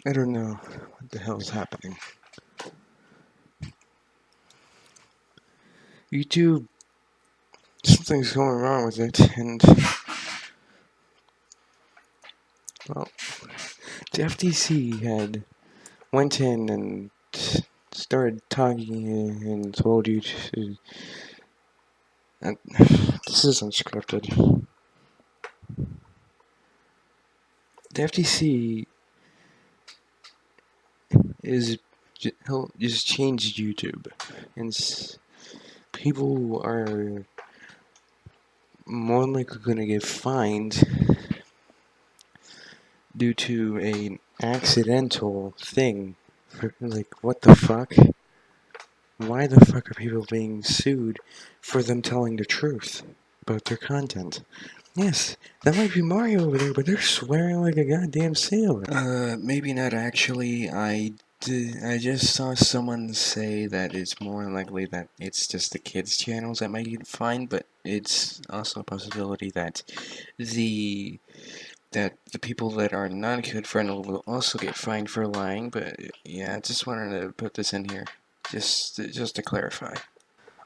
I don't know what the hell's happening. YouTube, something's going wrong with it, and, well, the FTC had went in and started talking and told you to, and this is unscripted. The FTC is just changed YouTube, and people are more likely going to get fined due to an accidental thing. Like, what the fuck? Why the fuck are people being sued for them telling the truth about their content? Yes, that might be Mario over there, but they're swearing like a goddamn sailor. Maybe not actually. I just saw someone say that it's more likely that it's just the kids' channels that might get fined, but it's also a possibility that the people that are not kid friendly will also get fined for lying. But yeah, I just wanted to put this in here, just to clarify.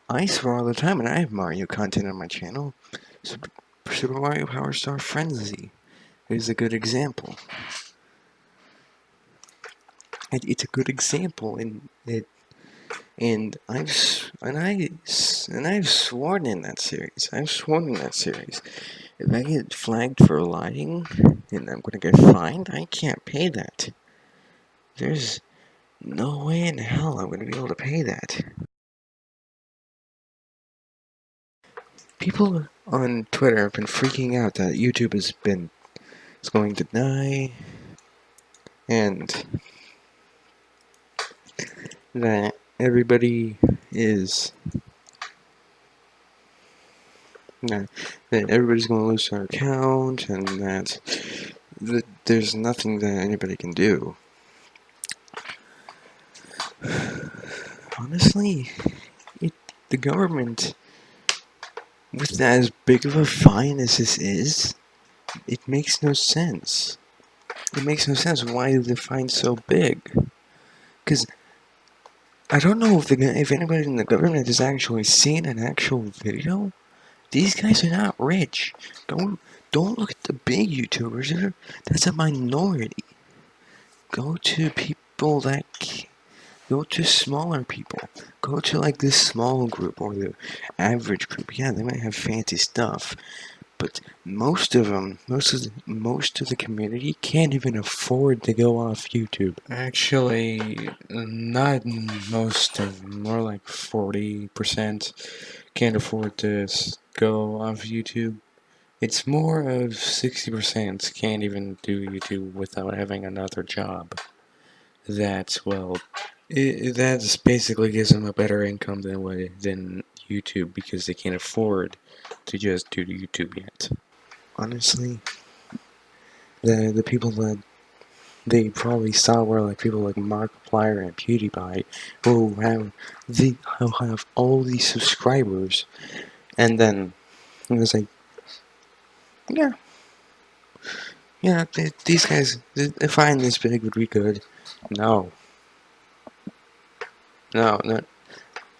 I swear all the time, and I have Mario content on my channel. Super Mario Power Star Frenzy is a good example. It's a good example, and I've sworn in that series. I've sworn in that series. If I get flagged for lying and I'm gonna get fined, I can't pay that. There's no way in hell I'm gonna be able to pay that. People on Twitter have been freaking out that YouTube is going to die, and that everybody is that everybody's going to lose their account, and that there's nothing that anybody can do. Honestly, the government, with as big of a fine as this is, it makes no sense. It makes no sense why is the fine so big. Because I don't know if anybody in the government has actually seen an actual video. These guys are not rich. Don't look at the big YouTubers. That's a minority. Go to people that go to smaller people. Go to like this small group or the average group. Yeah, they might have fancy stuff, but most of them, most of the community can't even afford to go off YouTube. Actually, not most of them. More like 40% can't afford to go off YouTube. It's more of 60% can't even do YouTube without having another job. That's, well, that basically gives them a better income than YouTube because they can't afford to just do YouTube yet. Honestly, the people that they probably saw were like people like Markiplier and PewDiePie who have all these subscribers, and then it was like, yeah, these guys, a fine this big would be good. No, no.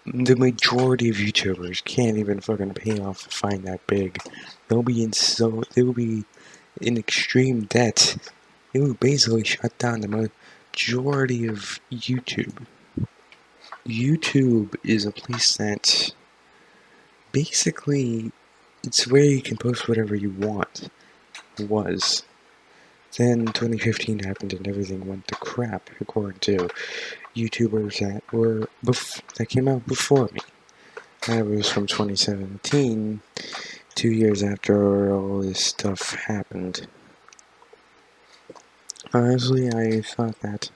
The majority of YouTubers can't even fucking pay off a fine that big. They'll be in extreme debt. It will basically shut down the majority of YouTube. YouTube is a place that basically it's where you can post whatever you want. It was. Then 2015 happened and everything went to crap, according to YouTubers that came out before me. That was from 2017, 2 years after all this stuff happened. Honestly, I thought that,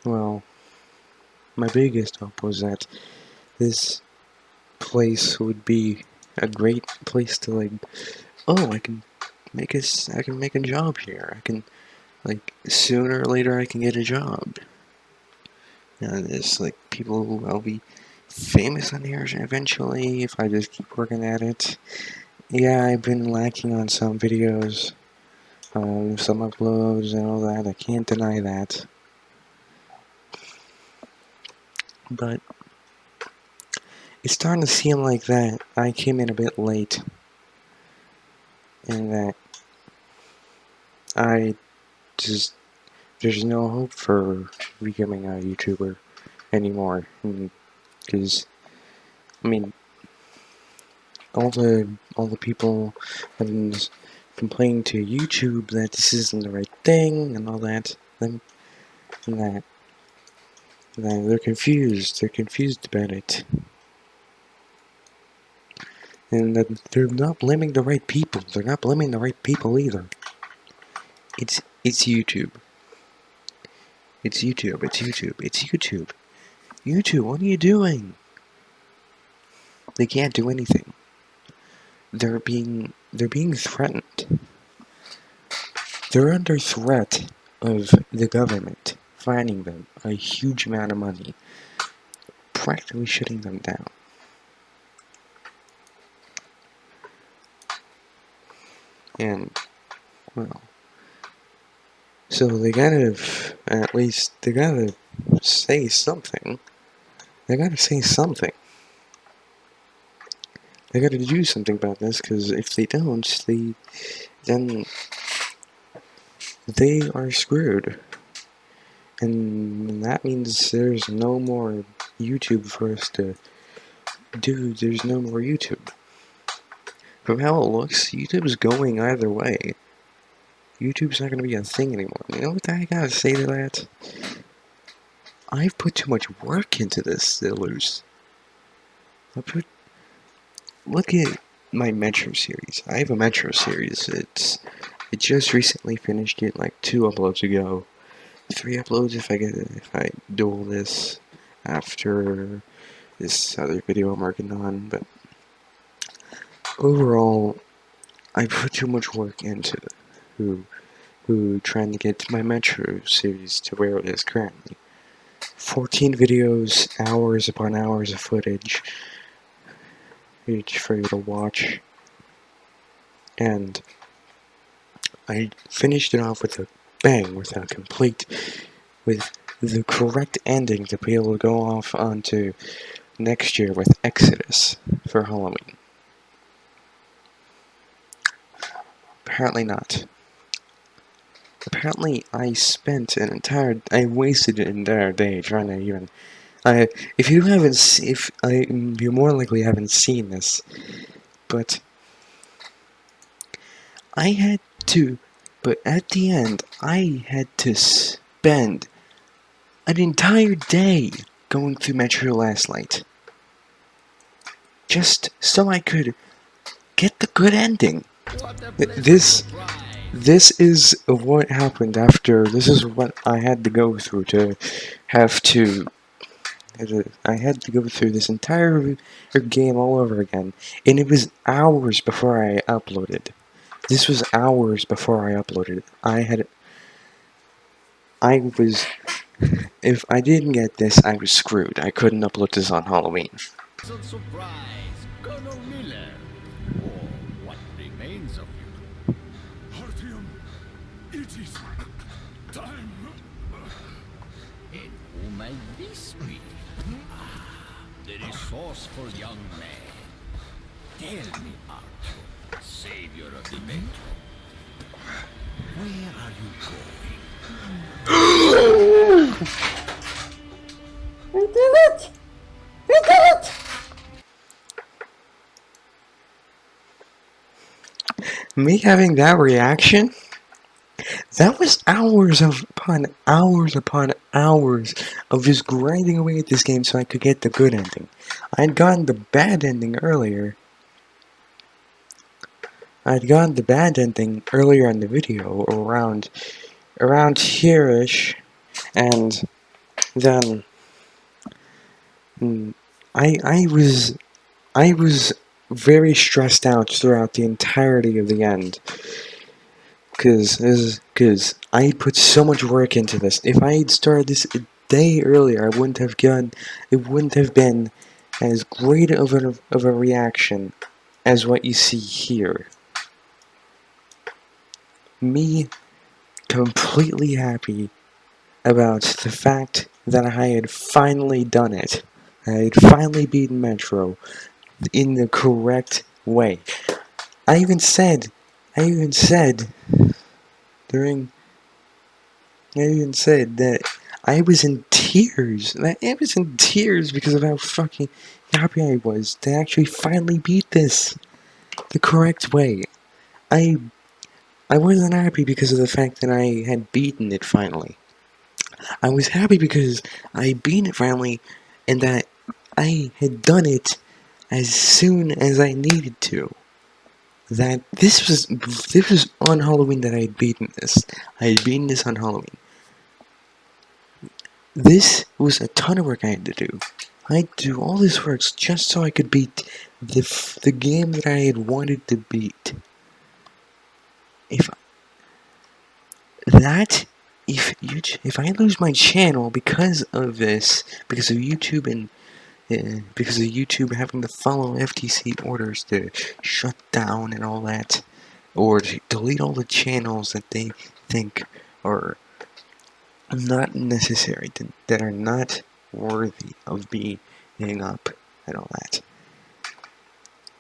well, my biggest hope was that this place would be a great place to, like, oh, I can make a job here. I can, like, sooner or later I can get a job. And there's, like, people who I'll be famous on here eventually if I just keep working at it. Yeah, I've been lacking on some videos. some uploads and all that. I can't deny that. But it's starting to seem like that I came in a bit late, and that I just there's no hope for becoming a YouTuber anymore. Because I mean, all the people have been complaining to YouTube that this isn't the right thing and all that, and that they're confused. They're confused about it. And that they're not blaming the right people. They're not blaming the right people either. It's YouTube. It's YouTube. It's YouTube. It's YouTube. YouTube, what are you doing? They can't do anything. They're being threatened. They're under threat of the government fining them a huge amount of money, practically shutting them down. And, well, so they gotta, at least, they gotta say something. They gotta say something. They gotta do something about this, because if they don't, then they are screwed. And that means there's no more YouTube for us to do. There's no more YouTube. From how it looks, YouTube's going either way. YouTube's not going to be a thing anymore. You know what I gotta say to that? I've put too much work into this, Illus. Look at my Metro series. I have a Metro series. It just recently finished it like 2 uploads ago. 3 uploads if I do all this after this other video I'm working on, but overall, I put too much work into who trying to get my Metro series to where it is currently. 14 videos, hours upon hours of footage for you to watch, and I finished it off with a bang, with the correct ending to be able to go off onto next year with Exodus for Halloween. Apparently not. Apparently I wasted an entire day trying to even, if you more likely haven't seen this, but at the end, I had to spend an entire day going through Metro Last Light, just so I could get the good ending. This is what happened after. This is what I had to go through I had to go through this entire game all over again, and it was hours before I uploaded. This was hours before I uploaded. If I didn't get this, I was screwed. I couldn't upload this on Halloween. Surprise, Colonel Miller, or what remains of you. Artyom, it is time. And who might this be? The resourceful young man. Tell me, Artyom, savior of the Metro, where are you going? We did it! We did it! Me having that reaction? That was hours upon hours of just grinding away at this game so I could get the good ending. I'd gotten the bad ending earlier. Earlier in the video, around here-ish, and then I was very stressed out throughout the entirety of the end. Cause I put so much work into this. If I had started this a day earlier, it wouldn't have been as great of a reaction as what you see here. me completely happy about the fact that I had finally done it. I had finally beaten Metro in the correct way. I even said during, I even said that I was in tears. I was in tears because of how fucking happy I was to actually finally beat this the correct way. I I wasn't happy because of the fact that I had beaten it finally. I was happy because I beat it finally and that I had done it as soon as I needed to. That this was on Halloween that I had beaten this. I had beaten this on Halloween. This was a ton of work I had to do. I had to do all this work just so I could beat the game that I had wanted to beat. If that if I lose my channel because of this, because of YouTube and because of YouTube having to follow FTC orders to shut down and all that, or to delete all the channels that they think are not necessary, that are not worthy of being up and all that.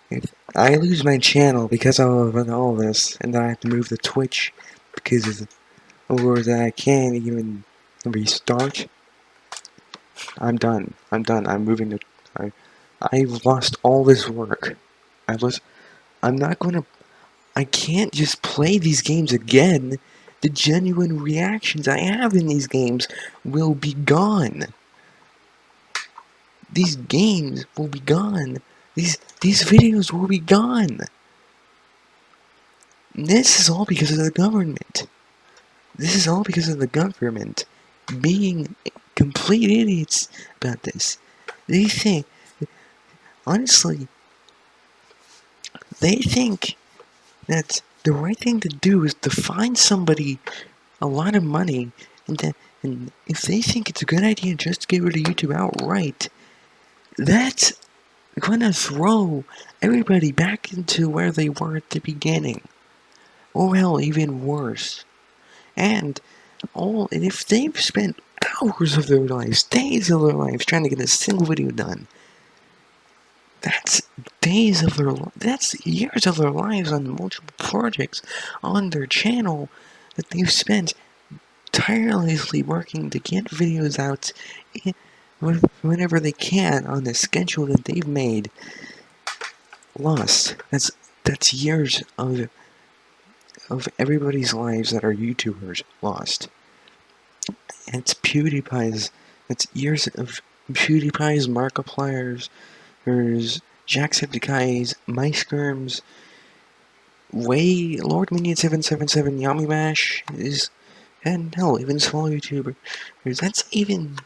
If I lose my channel because of all this, and then I have to move to Twitch because of, or that I can't even restart, I'm done. I'm done. I'm moving to. I've lost all this work. I'm not gonna. I can't just play these games again. The genuine reactions I have in these games will be gone. These games will be gone. These videos will be gone. This is all because of the government. This is all because of the government being complete idiots about this. They think, honestly, they think that the right thing to do is to find somebody a lot of money, and if they think it's a good idea just to get rid of YouTube outright, that's gonna throw everybody back into where they were at the beginning. Or hell, even worse. And if they've spent hours of their lives, days of their lives trying to get a single video done, that's that's years of their lives on multiple projects on their channel that they've spent tirelessly working to get videos out whenever they can on the schedule that they've made. Lost. That's years of everybody's lives that are YouTubers lost. And it's PewDiePie's. It's years of PewDiePie's, Markiplier's, there's Jacksepticeye's, MySkirm's, Lord Minion 777, Yummy Mash is, and hell, even smaller YouTubers. That's even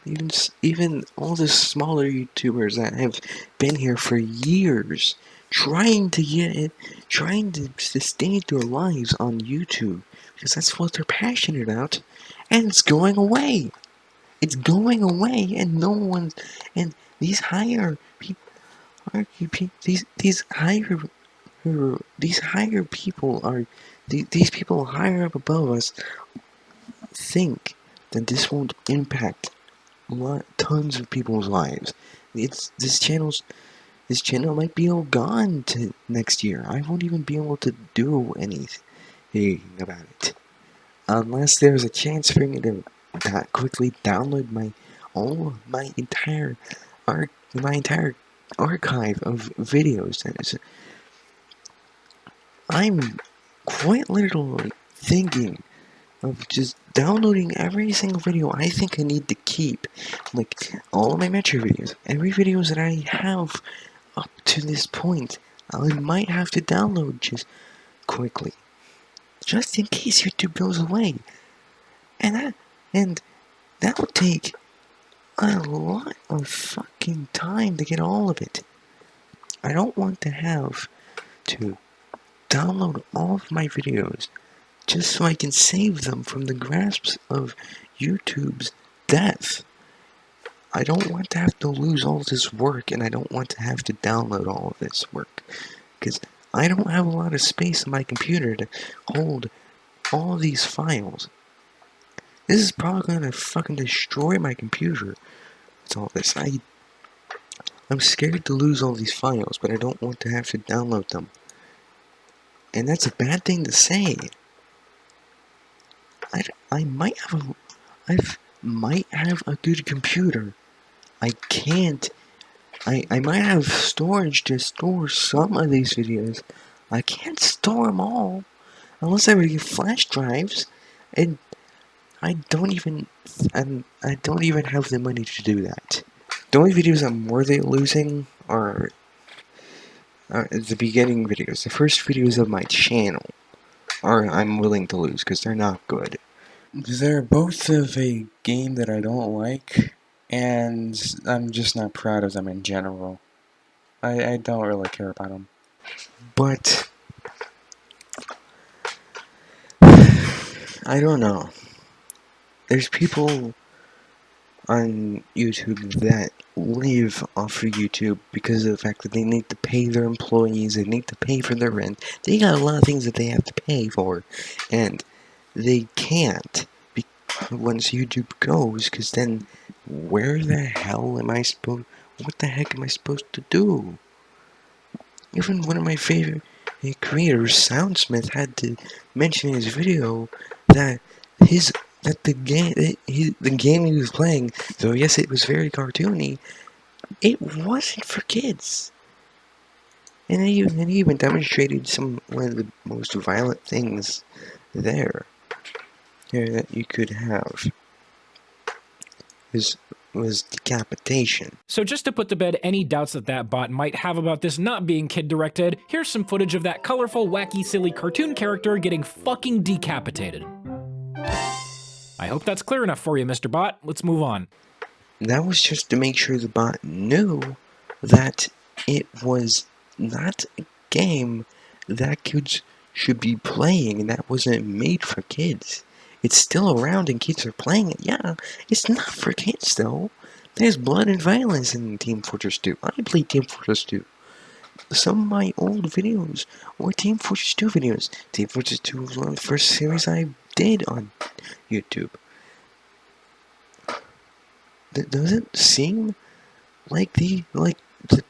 all the smaller YouTubers that have been here for years, trying to get it, trying to sustain their lives on YouTube, because that's what they're passionate about, and it's going away. It's going away, and no one, and these higher people, these higher people are, these people higher up above us think that this won't impact tons of people's lives. This channel might be all gone to next year. I won't even be able to do anything about it unless there's a chance for me to quickly download my entire archive of videos. I'm quite literally thinking of just downloading every single video I think I need to keep, like all of my Metro videos, every videos that I have up to this point, I might have to download just quickly, just in case YouTube goes away, and that would take a lot of fucking time to get all of it. I don't want to have to download all of my videos just so I can save them from the grasps of YouTube's death. I don't want to have to lose all this work, and I don't want to have to download all of this work, because I don't have a lot of space on my computer to hold all these files. This is probably gonna fucking destroy my computer. It's all this. I'm scared to lose all these files, but I don't want to have to download them. And that's a bad thing to say. I might have might have a good computer. I can't. I might have storage to store some of these videos. I can't store them all unless I would get flash drives, and I don't even I don't even have the money to do that. The only videos I'm worthy of losing are the beginning videos. The first videos of my channel are I'm willing to lose because they're not good. They're both of a game that I don't like, and I'm just not proud of them in general. I don't really care about them. But I don't know. There's people on YouTube that live off of YouTube because of the fact that they need to pay their employees, they need to pay for their rent. They got a lot of things that they have to pay for, and they can't once YouTube goes, because then where the hell am I supposed? What the heck am I supposed to do? Even one of my favorite creators, Soundsmith, had to mention in his video that the game he was playing, though yes it was very cartoony, it wasn't for kids. And he even demonstrated one of the most violent things there that you could have was decapitation. So just to put to bed any doubts that that bot might have about this not being kid-directed, here's some footage of that colorful, wacky, silly cartoon character getting fucking decapitated. I hope that's clear enough for you, Mr. Bot. Let's move on. That was just to make sure the bot knew that it was not a game that kids should be playing and that wasn't made for kids. It's still around and kids are playing it. Yeah, it's not for kids though. There's blood and violence in Team Fortress 2. I played Team Fortress 2. Some of my old videos were Team Fortress 2 videos. Team Fortress 2 was one of the first series I did on YouTube. Does it seem like the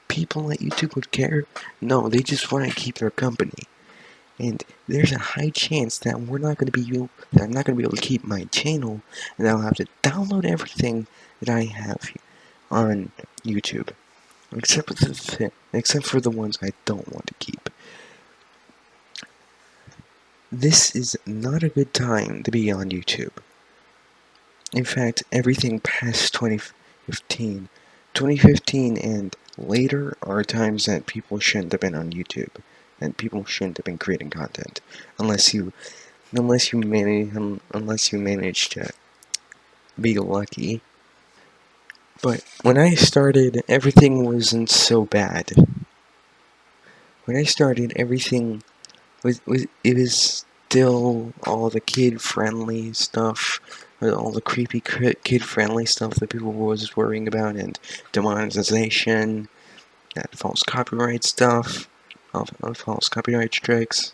people at YouTube would care? No, they just want to keep their company. And there's a high chance that I'm not going to be able to keep my channel, and I'll have to download everything that I have on YouTube, except for the ones I don't want to keep. This is not a good time to be on YouTube. In fact, everything past 2015 and later are times that people shouldn't have been on YouTube. And people shouldn't have been creating content unless you manage to be lucky. But when I started, everything wasn't so bad. When I started, everything was still all the kid-friendly stuff, all the creepy kid-friendly stuff that people were always worrying about, and demonetization, that false copyright stuff. False copyright strikes,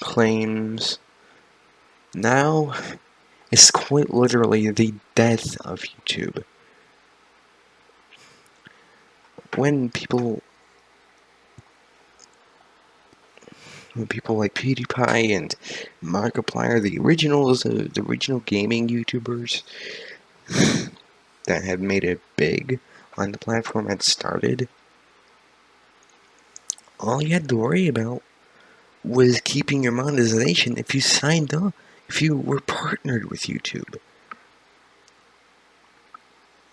claims. Now, it's quite literally the death of YouTube. When people like PewDiePie and Markiplier, the original gaming YouTubers that had made it big on the platform, had started, all you had to worry about was keeping your monetization if you signed up, if you were partnered with YouTube.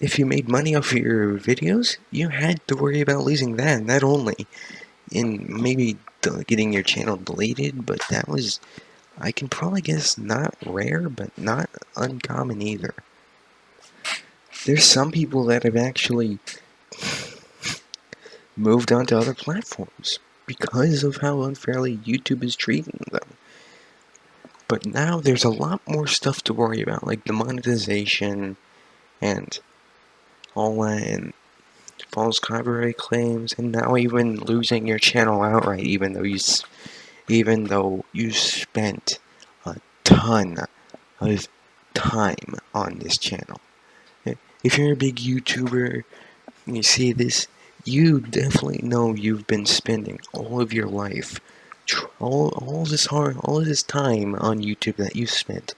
If you made money off of your videos, you had to worry about losing that, and that only. And maybe getting your channel deleted, but that was, I can probably guess, not rare, but not uncommon either. There's some people that have actually moved on to other platforms because of how unfairly YouTube is treating them. But now there's a lot more stuff to worry about, like the monetization and all that, and false copyright claims, and now even losing your channel outright, even though you spent a ton of time on this channel. If you're a big YouTuber and you see this, you definitely know you've been spending all of your life, all this time on YouTube that you spent.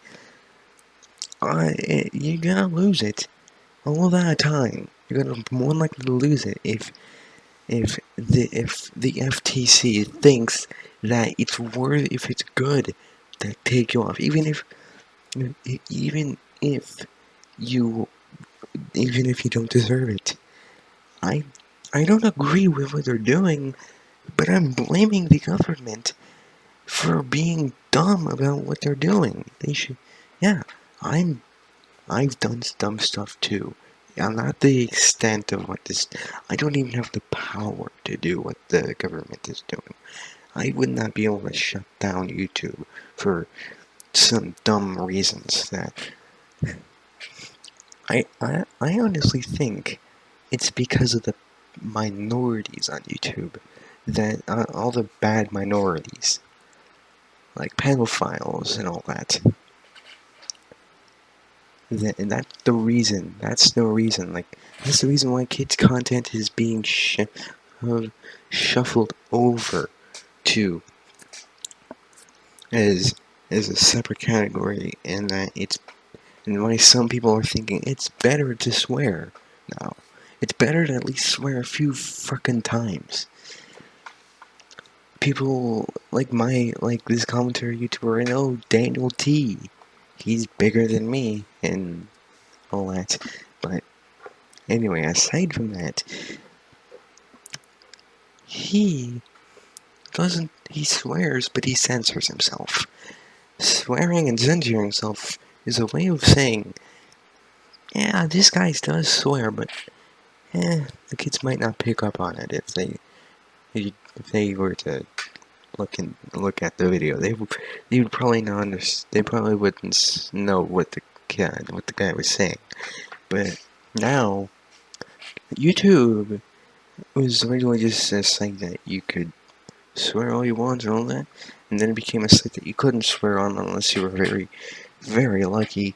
You're gonna lose it. All that time, you're gonna more likely to lose it if the FTC thinks that it's worth, if it's good to take you off, even if you even if you don't deserve it. I I don't agree with what they're doing, but I'm blaming the government for being dumb about what they're doing. They should, yeah. I've done dumb stuff too. I'm not the extent of what this. I don't even have the power to do what the government is doing. I would not be able to shut down YouTube for some dumb reasons that I honestly think it's because of the minorities on YouTube, that all the bad minorities, like pedophiles and all that. And that's the reason. That's the reason. Like, that's the reason why kids' content is being shuffled over to as a separate category, and that and why some people are thinking it's better to swear now. It's better to at least swear a few frickin' times. People like this commentary YouTuber, I know, Daniel T. He's bigger than me and all that. But anyway, aside from that, he he swears, but he censors himself. Swearing and censoring himself is a way of saying, yeah, this guy does swear, but the kids might not pick up on it if they were to look at the video. They would probably not understand. They probably wouldn't know what the guy was saying. But now, YouTube was originally just a site that you could swear all you want and all that, and then it became a site that you couldn't swear on unless you were very, very lucky.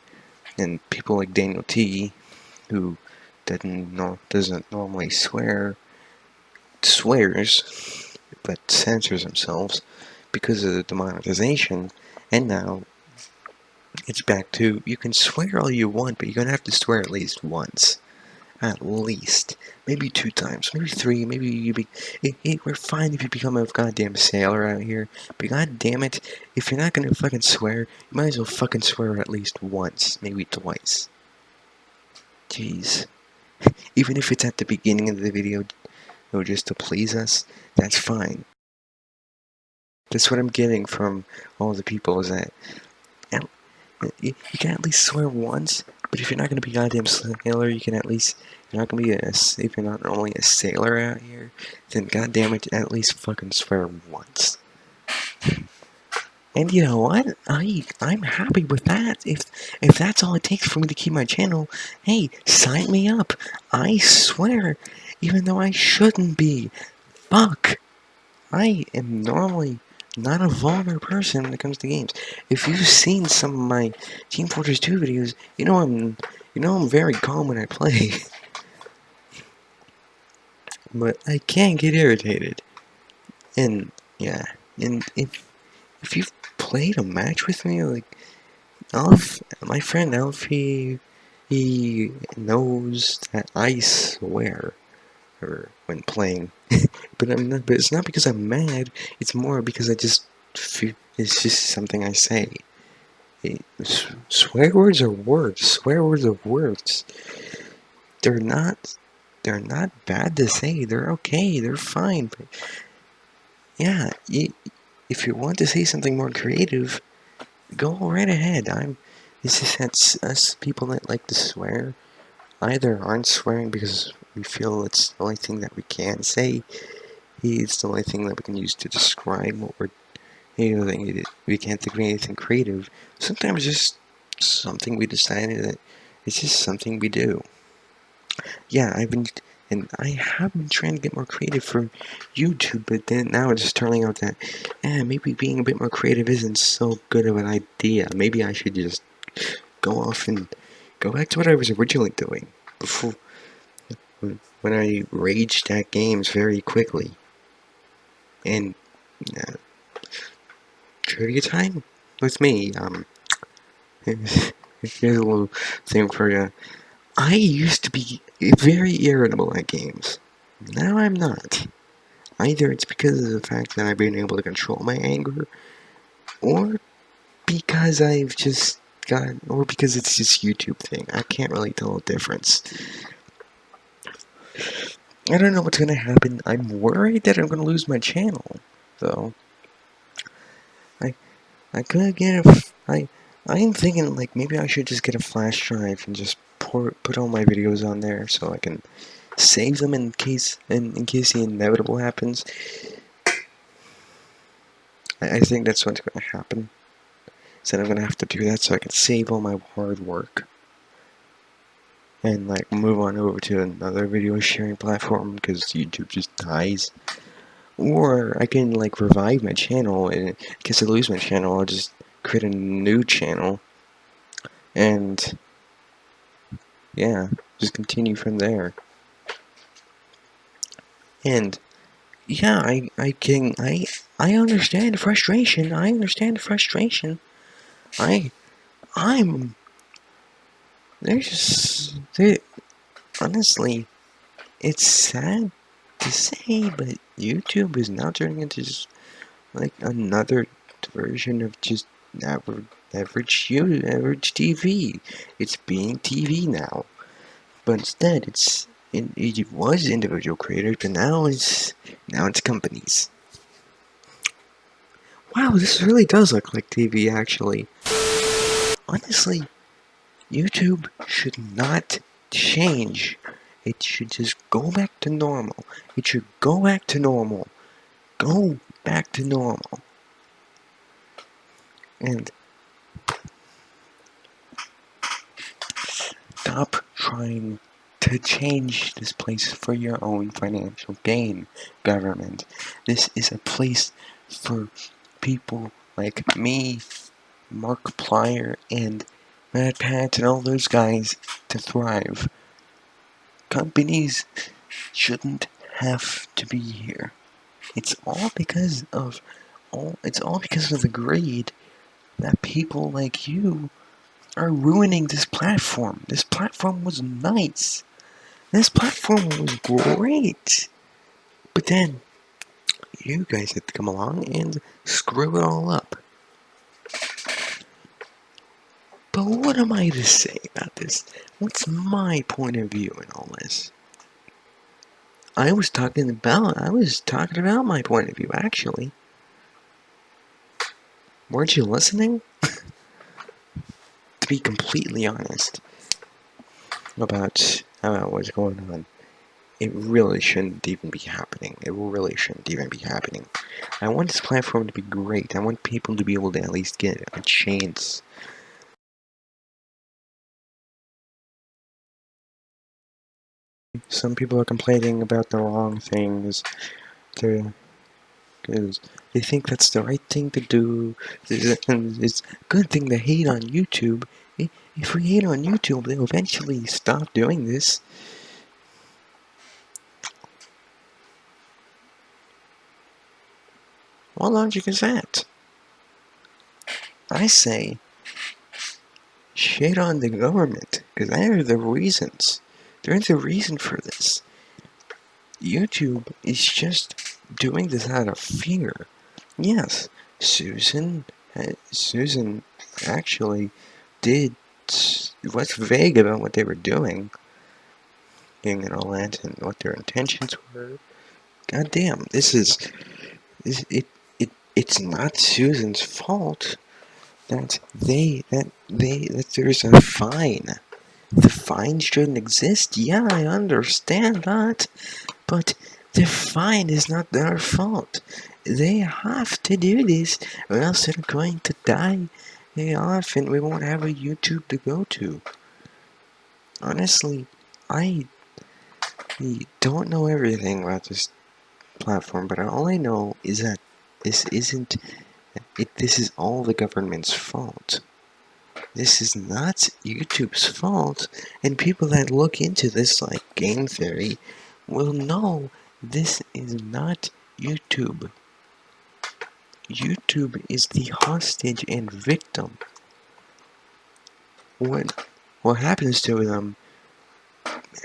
And people like Daniel T, who doesn't normally swears, but censors themselves because of the demonetization, and now it's back to, you can swear all you want, but you're gonna have to swear at least once. At least. Maybe 2 times, maybe 3, maybe we're fine if you become a goddamn sailor out here, but god damn it, if you're not gonna fucking swear, you might as well fucking swear at least once, maybe twice. Jeez. Even if it's at the beginning of the video, or just to please us, that's fine. That's what I'm getting from all the people, is that you can at least swear once, but if you're not going to be a goddamn sailor, you can at least, you're not going to be if you're not normally a sailor out here, then goddamn it, at least fucking swear once. And you know what? I'm happy with that. If that's all it takes for me to keep my channel, hey, sign me up. I swear, even though I shouldn't be. Fuck. I am normally not a vulgar person when it comes to games. If you've seen some of my Team Fortress 2 videos, you know I'm very calm when I play. But I can get irritated. And yeah, and if you've played a match with me, like my friend Alfie, he knows that I swear when playing. But it's not because I'm mad. It's more because I just feel it's just something I say. Swear words are words. Swear words are words. They're not bad to say. They're okay. They're fine. But yeah, if you want to say something more creative, go right ahead. It's just that us people that like to swear either aren't swearing because we feel it's the only thing that we can say. It's the only thing that we can use to describe what we're. We can't think of anything creative. Sometimes it's just something we decided that it's just something we do. Yeah, And I have been trying to get more creative for YouTube, but then now it's just turning out that, maybe being a bit more creative isn't so good of an idea. Maybe I should just go off and go back to what I was originally doing before, when I raged at games very quickly. And trivia time with me. Here's a little thing for you. I used to be very irritable at games. Now I'm not. Either it's because of the fact that I've been able to control my anger, or because or because it's this YouTube thing. I can't really tell the difference. I don't know what's gonna happen. I'm worried that I'm gonna lose my channel, though. I could get I'm thinking like maybe I should just get a flash drive and just put all my videos on there so I can save them in case the inevitable happens. I think that's what's gonna happen. So I'm gonna have to do that so I can save all my hard work and like move on over to another video sharing platform because YouTube just dies. Or I can like revive my channel, and in case I lose my channel, I'll just create a new channel and yeah, just continue from there. And yeah, I understand the frustration. I understand the frustration. I'm honestly, it's sad to say, but YouTube is now turning into just like another version of just average TV. It's being TV now, but instead it was individual creators, but now it's companies. Wow, this really does look like TV, actually. Honestly, YouTube should not change. It should just go back to normal. It should go back to normal. Go back to normal. And stop trying to change this place for your own financial gain, government. This is a place for people like me, Markiplier, and Mad Pat, and all those guys to thrive. Companies shouldn't have to be here. It's all because of the greed that people like you are ruining this platform. This platform was nice. This platform was great. But then you guys had to come along and screw it all up. But what am I to say about this? What's my point of view in all this? I was talking about my point of view, actually. Weren't you listening? To be completely honest about what's going on, it really shouldn't even be happening. It really shouldn't even be happening. I want this platform to be great. I want people to be able to at least get a chance. Some people are complaining about the wrong things, because they think that's the right thing to do. It's a good thing to hate on YouTube. If we hate on YouTube, they'll eventually stop doing this. What logic is that? I say, shit on the government, because they're the reasons. They're the reason for this. YouTube is just doing this out of fear. Yes, Susan actually was vague about what they were doing, and all that, and what their intentions were. God damn, it's not Susan's fault that there's a fine. The fine shouldn't exist. Yeah, I understand that, but the fine is not their fault. They have to do this, or else they're going to die off, and we won't have a YouTube to go to. Honestly, I don't know everything about this platform, but all I know is that this isn't. This is all the government's fault. This is not YouTube's fault, and people that look into this like game theory will know this is not YouTube. YouTube is the hostage and victim. What happens to them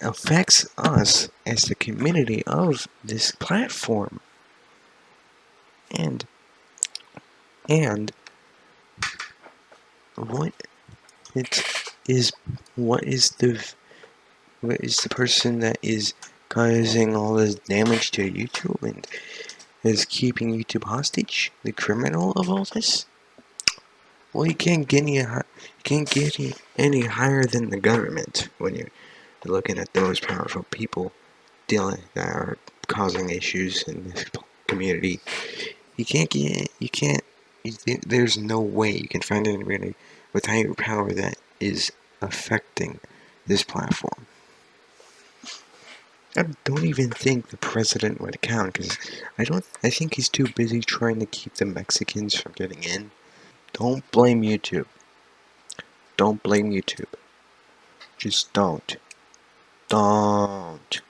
affects us as the community of this platform. And and what it is what is the person that is causing all this damage to YouTube and is keeping YouTube hostage? The criminal of all this? Well, you can't get any higher than the government when you're looking at those powerful people that are causing issues in this community. There's no way you can find anybody with higher power that is affecting this platform. I don't even think the president would count, because I think he's too busy trying to keep the Mexicans from getting in. Don't blame YouTube. Don't blame YouTube. Just don't. Don't.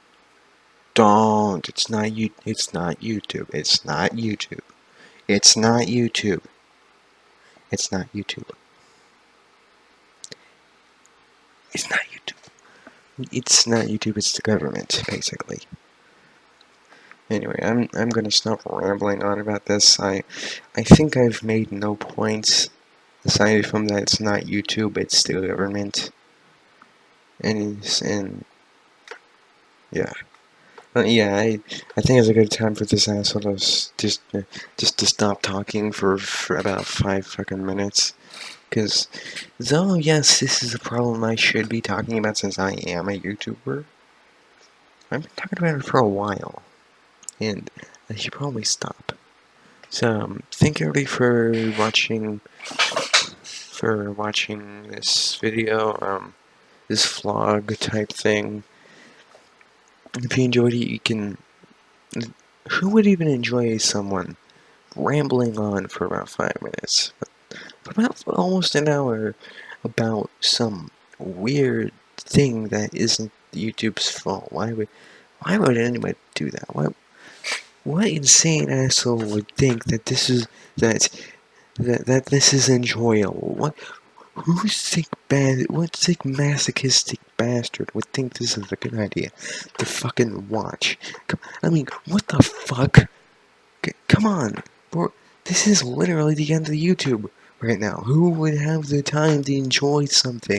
Don't. It's not YouTube. It's not YouTube. It's not YouTube. It's not YouTube. It's not YouTube. It's not YouTube. It's not YouTube. It's the government, basically. Anyway, I'm gonna stop rambling on about this. I think I've made no points aside from that it's not YouTube. It's the government. And yeah. Yeah, I think it's a good time for this asshole to just to stop talking for about 5 fucking minutes. Because, though, yes, this is a problem I should be talking about since I am a YouTuber, I've been talking about it for a while, and I should probably stop. So, thank everybody for watching this video, this vlog type thing. If you enjoyed it, you can... Who would even enjoy someone rambling on for about 5 minutes? For about almost an hour about some weird thing that isn't YouTube's fault. Why would anybody do that? What insane asshole would think that this is that this is enjoyable? What sick masochistic bastard would think this is a good idea to fucking watch? I mean, what the fuck? Come on, bro. This is literally the end of YouTube right now. Who would have the time to enjoy something